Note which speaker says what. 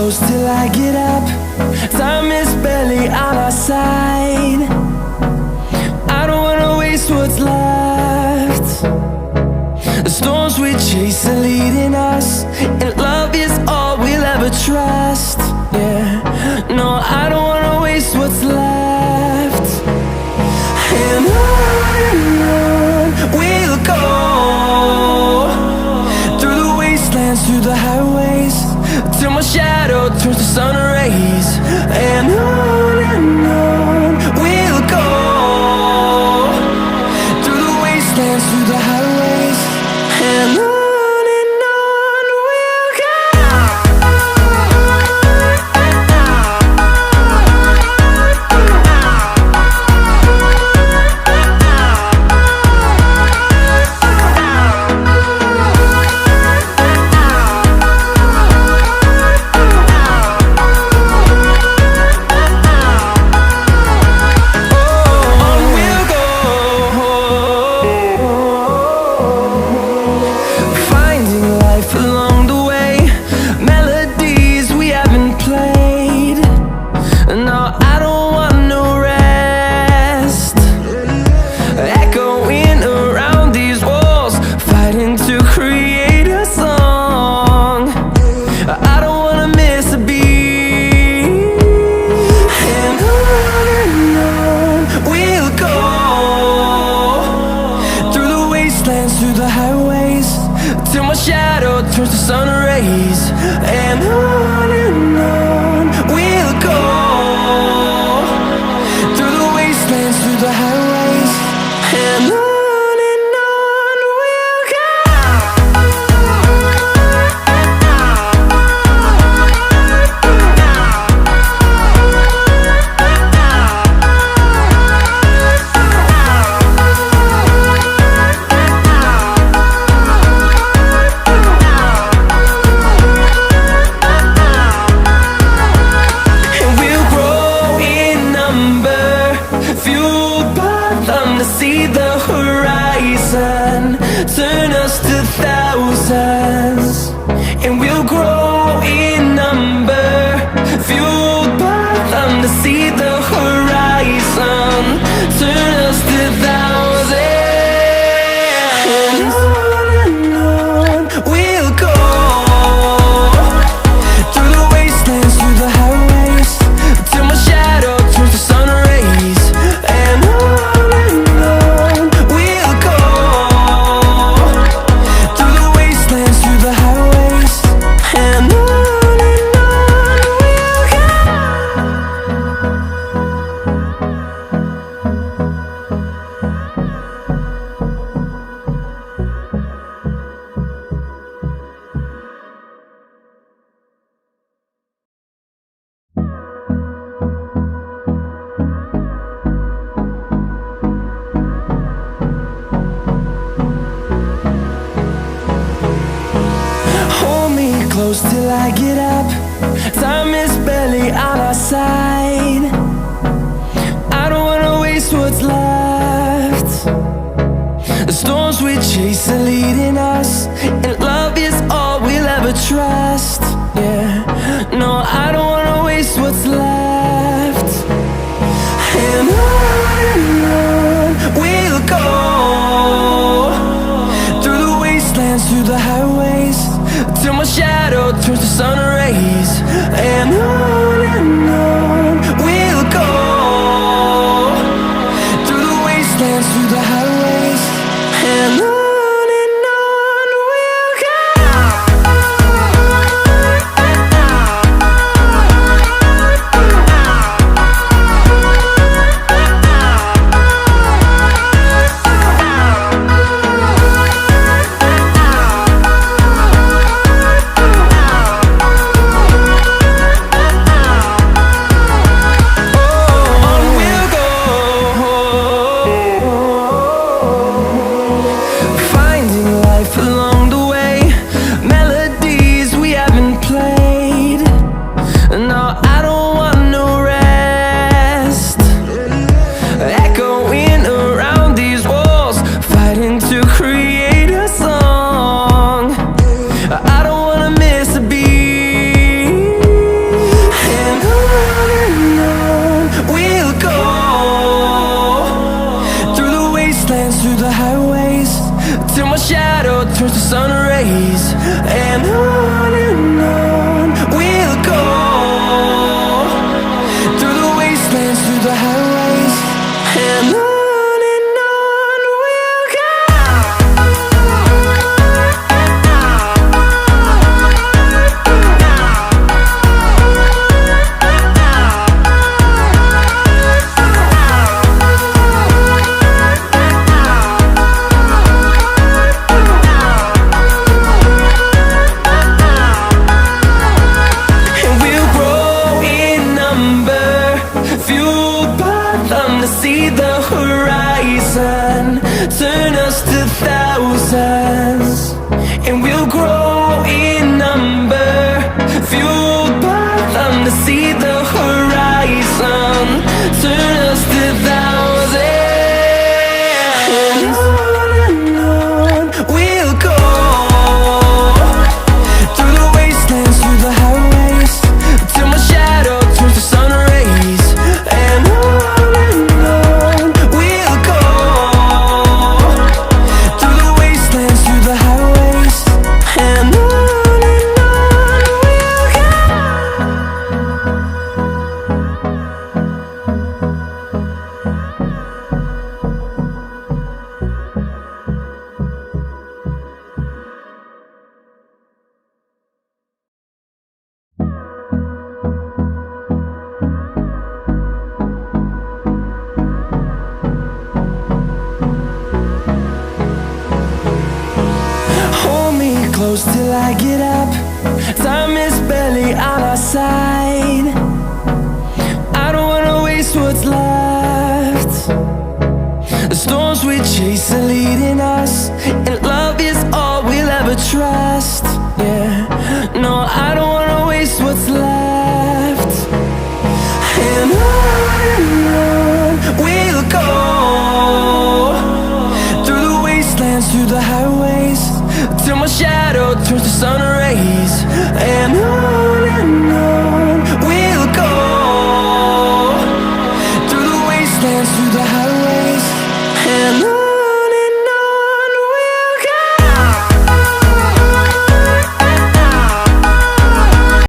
Speaker 1: close till I get up. Time is barely on our side. I don't wanna waste what's left. The storms we chase are leading us, and love is all we'll ever trust. Yeah, no, I don't wanna waste what's left. And on we'll go, through the wastelands, through the highways, till my shadow turns to sun rays. And on we'll go, through the wastelands, through the highways, and on we'll go. Through the highways, till my shadow turns to sun rays. And on we'll go, through the wastelands, through the highways, and on we'll go. See the horizon turn us to thousands, and we'll grow in number, fueled by them. To see the horizon turn us to thousands, and on we'll go, through the wastelands, through the highways, till my shadow turns to sun rays. And close till I get up. Time is barely on our side. I don't wanna waste what's left. The storms we chase are leading us, and love is all we'll ever trust. Yeah, no, I don't wanna waste what's left. And on we'll go, through the wastelands, through the highways, till my shadow turns to sun rays. And on and on we'll go, through the wastelands, through the highways, and on we'll go. To see the horizon turn us to thousands, and we'll grow in number, fueled by them. To see the horizon turn us to thousands, and on we'll go, through the wastelands, through the highways, till my shadow turns to sun rays, and on close till I get up. Time is barely on our side. I don't wanna waste what's left. The storms we chase are leading us, and